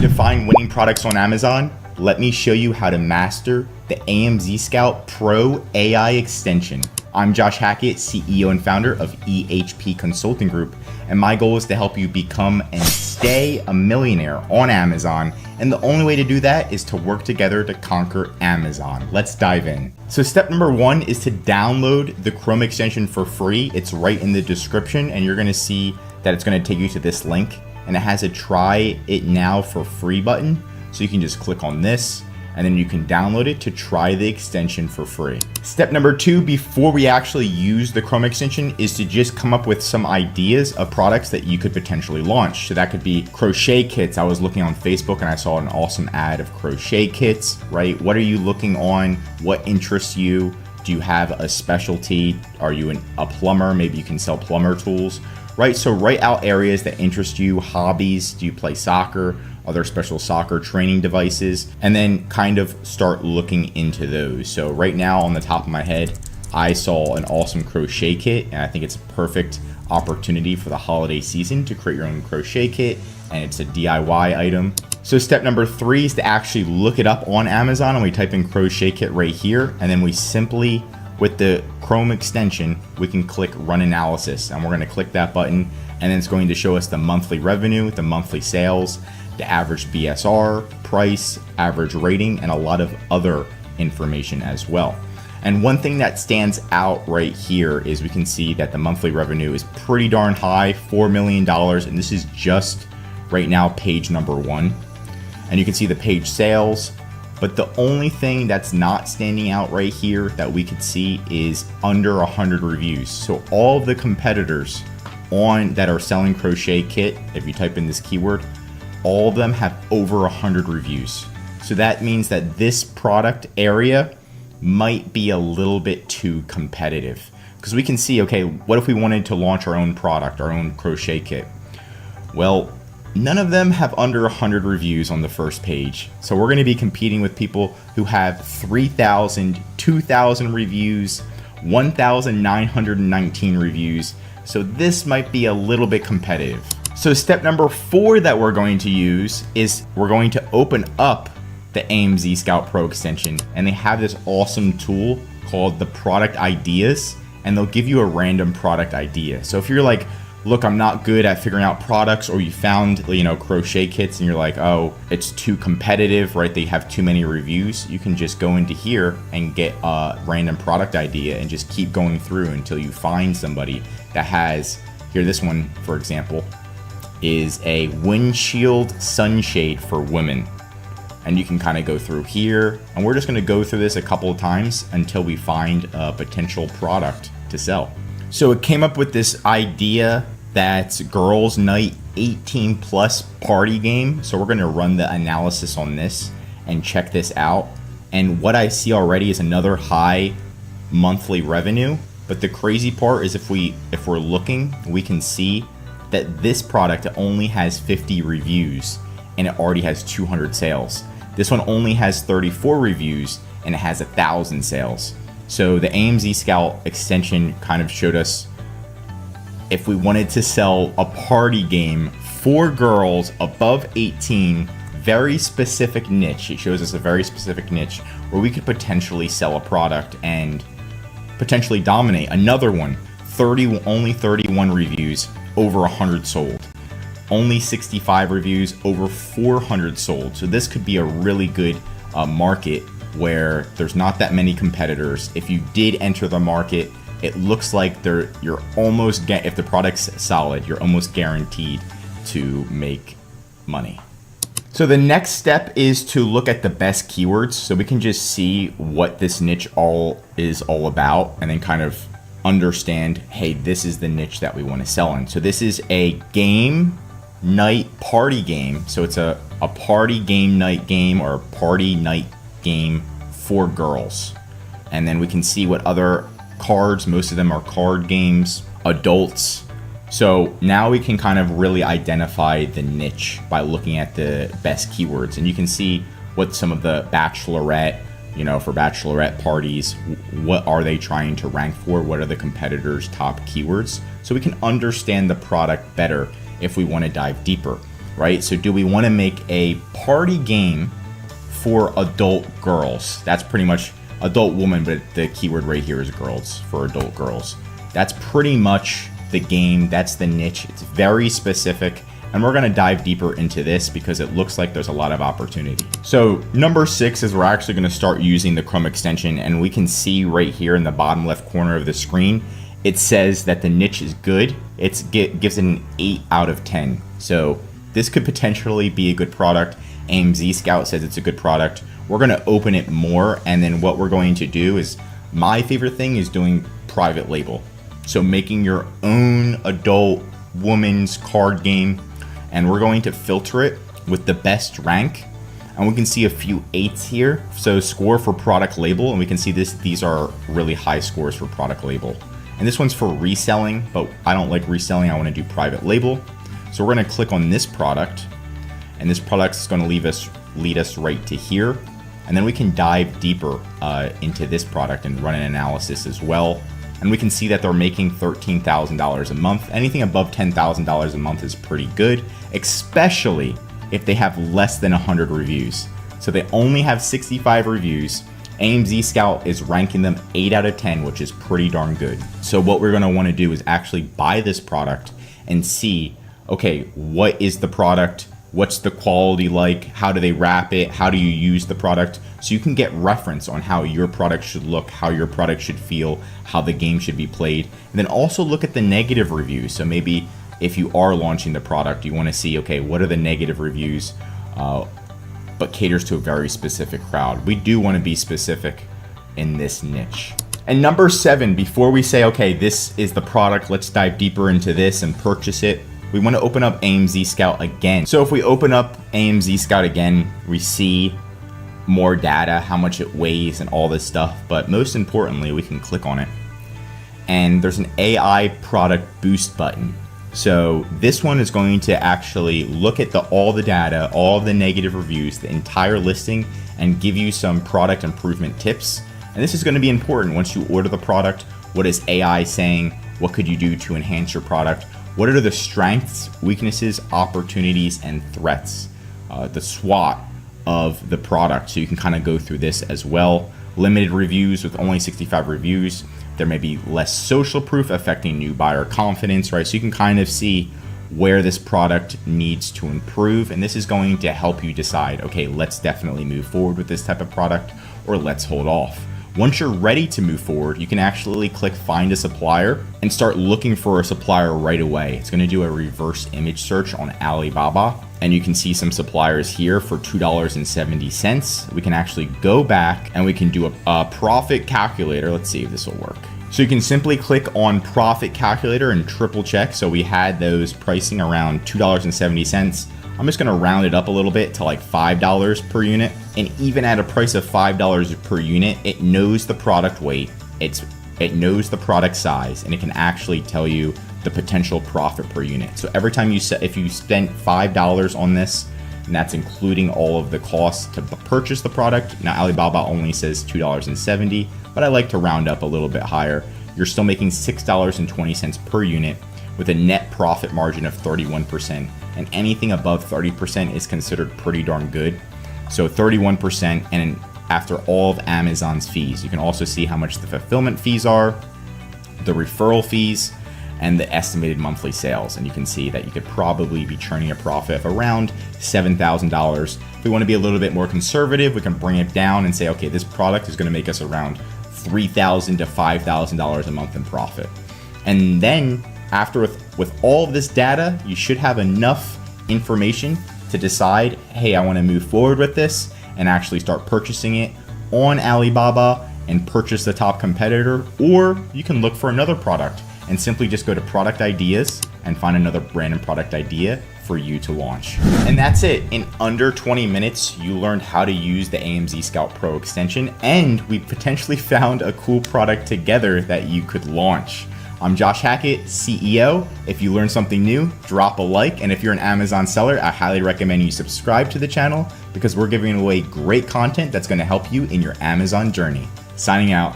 to find winning products on Amazon? Let me show you how to master the AMZScout PRO AI Extension. I'm Josh Hackett, CEO and founder of EHP Consulting Group, and my goal is to help you become and stay a millionaire on Amazon. And the only way to do that is to work together to conquer Amazon. Let's dive in. So step number one is to download the Chrome extension for free. It's right in the description, and you're gonna see that it's gonna take you to this link, and it has a try it now for free button. So you can just click on this, and then you can download it to try the extension for free. Step number two, before we actually use the Chrome extension, is to just come up with some ideas of products that you could potentially launch. So that could be crochet kits. I was looking on Facebook and I saw an awesome ad of crochet kits, right? What are you looking on? What interests you? Do you have a specialty? Are you a plumber? Maybe you can sell plumber tools, right? So write out areas that interest you, hobbies. Do you play soccer? Are there special soccer training devices? And then kind of start looking into those. So right now on the top of my head, I saw an awesome crochet kit, and I think it's a perfect opportunity for the holiday season to create your own crochet kit, and it's a DIY item. So step number three is to actually look it up on Amazon, and we type in crochet kit right here, and then we simply, with the Chrome extension, we can click run analysis, and we're gonna click that button, and then it's going to show us the monthly revenue, the monthly sales, the average BSR, price, average rating, and a lot of other information as well. And one thing that stands out right here is we can see that the monthly revenue is pretty darn high, $4 million, and this is just right now page number one. And you can see the page sales, but the only thing that's not standing out right here that we could see is under 100 reviews. So all of the competitors that are selling crochet kit, if you type in this keyword, all of them have over 100 reviews. So that means that this product area might be a little bit too competitive, because we can see, okay, what if we wanted to launch our own product, our own crochet kit? Well, none of them have under 100 reviews on the first page. So we're gonna be competing with people who have 3,000, 2,000 reviews, 1,919 reviews. So this might be a little bit competitive. So step number four that we're going to use is we're going to open up the AMZScout Pro extension, and they have this awesome tool called the product ideas, and they'll give you a random product idea. So if you're like, look, I'm not good at figuring out products, or you found, crochet kits and you're like, oh, it's too competitive, right? They have too many reviews. You can just go into here and get a random product idea and just keep going through until you find somebody that has, here, this one, for example, is a windshield sunshade for women. And you can kind of go through here, and we're just going to go through this a couple of times until we find a potential product to sell. So it came up with this idea that's girls night 18 plus party game. So we're going to run the analysis on this and check this out. And what I see already is another high monthly revenue. But the crazy part is if we're looking, we can see that this product only has 50 reviews and it already has 200 sales. This one only has 34 reviews and it has 1,000 sales. So the AMZScout extension kind of showed us if we wanted to sell a party game for girls above 18, very specific niche. It shows us a very specific niche where we could potentially sell a product and potentially dominate. Another one, only 31 reviews, over 100 sold. Only 65 reviews, over 400 sold. So this could be a really good market where there's not that many competitors. If you did enter the market, it looks like you're almost, if the product's solid, you're almost guaranteed to make money. So the next step is to look at the best keywords, so we can just see what this niche is all about, and then kind of understand, hey, this is the niche that we want to sell in. So this is a game night party game. So it's a party game night game, or a party night game for girls. And then we can see what other cards, most of them are card games, adults. So now we can kind of really identify the niche by looking at the best keywords. And you can see what some of the bachelorette, for bachelorette parties, what are they trying to rank for? What are the competitors' top keywords? So we can understand the product better if we want to dive deeper. right? So do we want to make a party game for adult girls? That's pretty much adult woman, but the keyword right here is girls, for adult girls. That's pretty much the game. That's the niche. It's very specific. And we're going to dive deeper into this because it looks like there's a lot of opportunity. So number 6 is we're actually going to start using the Chrome extension, and we can see right here in the bottom left corner of the screen, it says that the niche is good. It gives it an 8 out of 10. So this could potentially be a good product. AMZScout says it's a good product. We're going to open it more, and then what we're going to do is, my favorite thing is doing private label. So making your own adult woman's card game, and we're going to filter it with the best rank, and we can see a few 8s here. So score for product label, and we can see these are really high scores for product label. And this one's for reselling, but I don't like reselling. I want to do private label. So we're going to click on this product, and this product is going to lead us right to here. And then we can dive deeper into this product and run an analysis as well. And we can see that they're making $13,000 a month. Anything above $10,000 a month is pretty good, especially if they have less than 100 reviews. So they only have 65 reviews. AMZScout is ranking them 8 out of 10, which is pretty darn good. So what we're gonna wanna do is actually buy this product and see, okay, what is the product? What's the quality like? How do they wrap it? How do you use the product? So you can get reference on how your product should look, how your product should feel, how the game should be played. And then also look at the negative reviews. So maybe if you are launching the product, you want to see, okay, what are the negative reviews, but caters to a very specific crowd. We do want to be specific in this niche. And number 7, before we say, okay, this is the product, let's dive deeper into this and purchase it, we want to open up AMZScout again. So if we open up AMZScout again, we see more data, how much it weighs and all this stuff. But most importantly, we can click on it and there's an AI product boost button. So this one is going to actually look at all the data, all the negative reviews, the entire listing, and give you some product improvement tips. And this is going to be important once you order the product. What is AI saying? What could you do to enhance your product? What are the strengths, weaknesses, opportunities, and threats? The SWOT of the product. So you can kind of go through this as well. Limited reviews with only 65 reviews. There may be less social proof affecting new buyer confidence, right? So you can kind of see where this product needs to improve. And this is going to help you decide, okay, let's definitely move forward with this type of product, or let's hold off. Once you're ready to move forward, you can actually click find a supplier and start looking for a supplier right away. It's going to do a reverse image search on Alibaba, and you can see some suppliers here for $2.70. We can actually go back and we can do a profit calculator. Let's see if this will work. So you can simply click on profit calculator and triple check. So we had those pricing around $2.70. I'm just gonna round it up a little bit to like $5 per unit. And even at a price of $5 per unit, it knows the product weight, it knows the product size, and it can actually tell you the potential profit per unit. So every time if you spend $5 on this, and that's including all of the costs to purchase the product. Now Alibaba only says $2.70, but I like to round up a little bit higher. You're still making $6.20 per unit with a net profit margin of 31%. And anything above 30% is considered pretty darn good. So 31%, and after all of Amazon's fees. You can also see how much the fulfillment fees are, the referral fees, and the estimated monthly sales. And you can see that you could probably be churning a profit of around $7,000. If we want to be a little bit more conservative, we can bring it down and say, okay, this product is going to make us around $3,000 to $5,000 a month in profit. And then after with all of this data, you should have enough information to decide, hey, I want to move forward with this and actually start purchasing it on Alibaba and purchase the top competitor, or you can look for another product and simply just go to product ideas and find another random product idea for you to launch. And that's it. In under 20 minutes, you learned how to use the AMZScout Pro extension, and we potentially found a cool product together that you could launch. I'm Josh Hackett, CEO. If you learned something new, drop a like. And if you're an Amazon seller, I highly recommend you subscribe to the channel because we're giving away great content that's going to help you in your Amazon journey. Signing out.